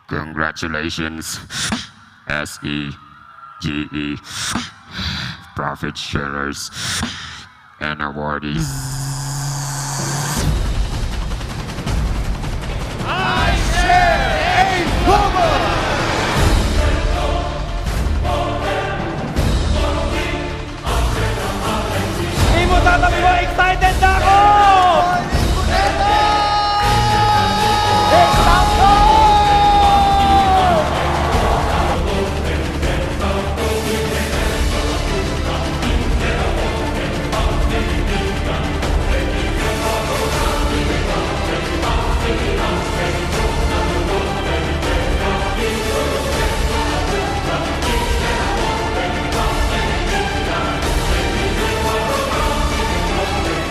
Congratulations, SEGE, profit sharers, and awardees. I share AIM Global! Hindi mo tatabi mo, excited na ako!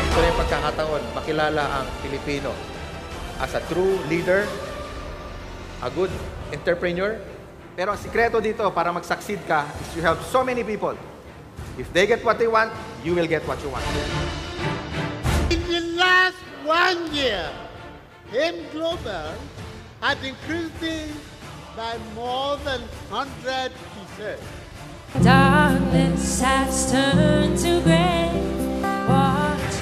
Ito na yung pagkakataon, makilala ang Pilipino as a true leader, a good entrepreneur. Pero ang sikreto dito para mag-succeed ka is you help so many people. If they get what they want, you will get what you want. In the last 1 year, AIM Global has increased by more than 100%. Darkness has turned to gray. Watch.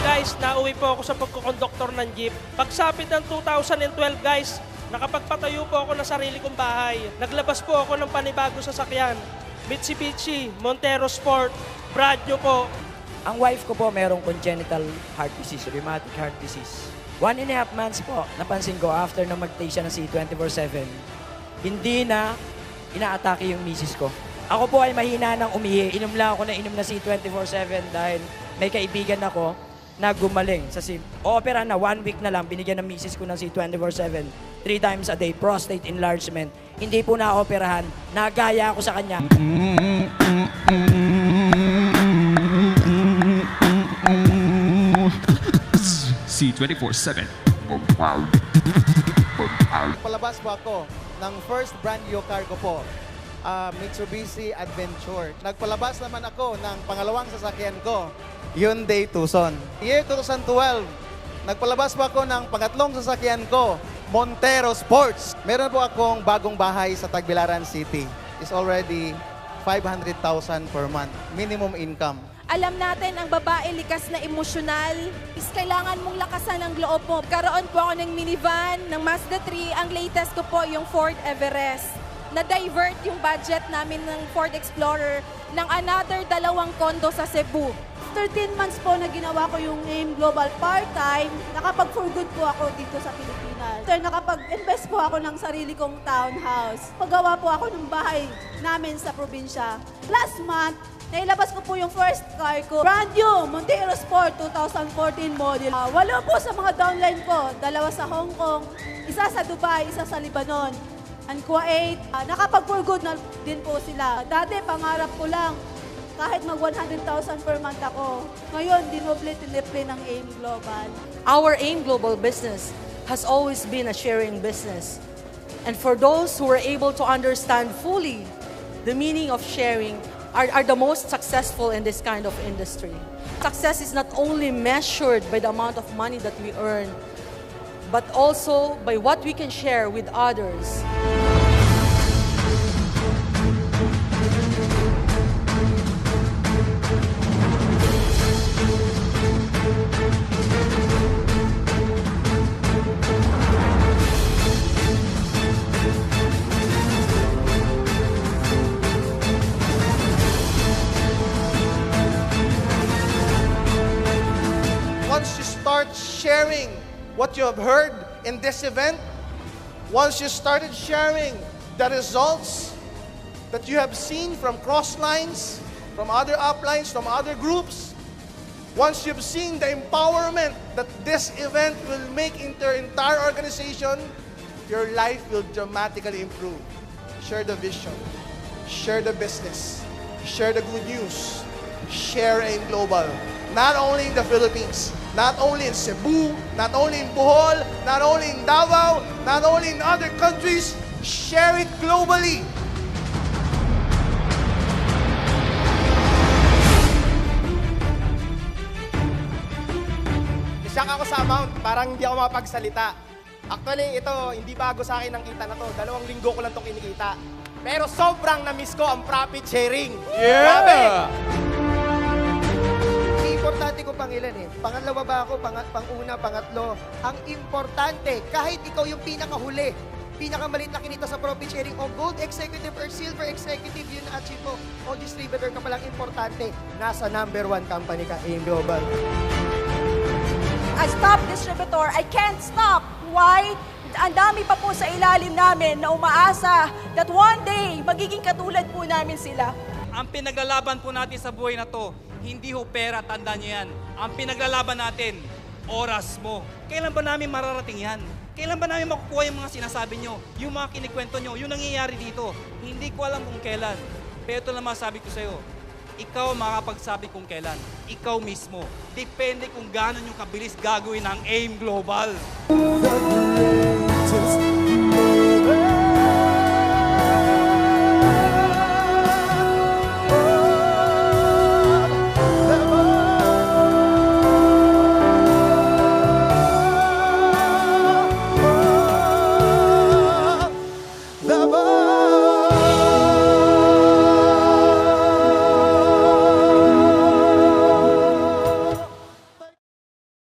Guys, nauwi po ako sa pagkukonduktor ng jeep. Pagsapit ng 2012 guys, nakapagpatayo po ako ng sarili kong bahay. Naglabas po ako ng panibagong sasakyan. Mitsubishi, Montero Sport, brand new po. Ang wife ko po merong congenital heart disease, rheumatic heart disease. 1.5 months po, napansin ko after na mag-take siya ng C24/7, hindi na inaatake yung misis ko. Ako po ay mahina ng umihi. Inom lang ako na inom na C24/7 dahil may kaibigan ako na gumaling sa opera na 1 week na lang, binigyan ng misis ko ng C24/7, 3 times a day, prostate enlargement. Hindi po na-operahan, nagaya ako sa kanya. C24/7. Palabas po ako ng first brand new car ko po, Mitsubishi Adventure. Nagpalabas naman ako ng pangalawang sasakyan ko, Hyundai Tucson. Year 2012, nagpalabas po ako ng pangatlong sasakyan ko, Montero Sports. Meron po akong bagong bahay sa Tagbilaran City. It's already 500,000 per month, minimum income. Alam natin, ang babae likas na emosyonal. Is kailangan mong lakasan ang loob mo. Karoon po ako ng minivan, ng Mazda 3. Ang latest ko po yung Ford Everest. Na-divert yung budget namin ng Ford Explorer ng another 2 condo sa Cebu. 13 months po na ginawa ko yung AIM Global part-time, nakapag-for good po ako dito sa Pilipinas. Sir, nakapag-invest po ako ng sarili kong townhouse. Paggawa po ako ng bahay namin sa probinsya. Last month, nailabas ko po yung first car ko. Brand new, Montero Sport 2014 model. 8 po sa mga downline ko. 2 sa Hong Kong, 1 sa Dubai, 1 sa Lebanon. And Kuwait, nakapag-for good na din po sila. Dati, pangarap ko lang, kahit mag 100,000 per month ako. Ngayon, dinoble-tiniple ng AIM Global. Our AIM Global business has always been a sharing business. And for those who are able to understand fully the meaning of sharing, are the most successful in this kind of industry. Success is not only measured by the amount of money that we earn, but also by what we can share with others. Once you start sharing what you have heard in this event, once you started sharing the results that you have seen from Crosslines, from other uplines, from other groups, once you've seen the empowerment that this event will make into your entire organization, your life will dramatically improve. Share the vision, share the business, share the good news, share AIM Global. Not only in the Philippines, not only in Cebu, not only in Bohol, not only in Davao, not only in other countries, share it globally. na-stuck ako sa amount. Parang hindi ako mapagsalita. Actually, ito, hindi bago sa akin ang kita na to. 2 linggo ko lang itong kinikita. Pero sobrang na-miss ko ang profit sharing. Grabe! Importante ko pang ilan eh. Pangalawa ba ako, pang-una, pangatlo. Ang importante, kahit ikaw yung pinakahuli, pinakamalit na kinita sa profit sharing o gold executive or silver executive yun na-achieve mo o distributor ka palang importante, nasa number 1 company ka, AIM Global. As top distributor, I can't stop. Why? Ang dami pa po sa ilalim namin na umaasa that one day, magiging katulad po namin sila. Ang pinaglalaban po natin sa buhay na to, hindi ho pera, tandaan niyo yan. Ang pinaglalaban natin, oras mo. Kailan ba namin mararating yan? Kailan ba namin makukuha yung mga sinasabi nyo? Yung mga kinikwento nyo, yung nangyayari dito? Hindi ko alam kung kailan. Pero ito lang masabi ko sa'yo, ikaw makapagsabi kung kailan. Ikaw mismo. Depende kung gaano yung kabilis gagawin ng AIM Global.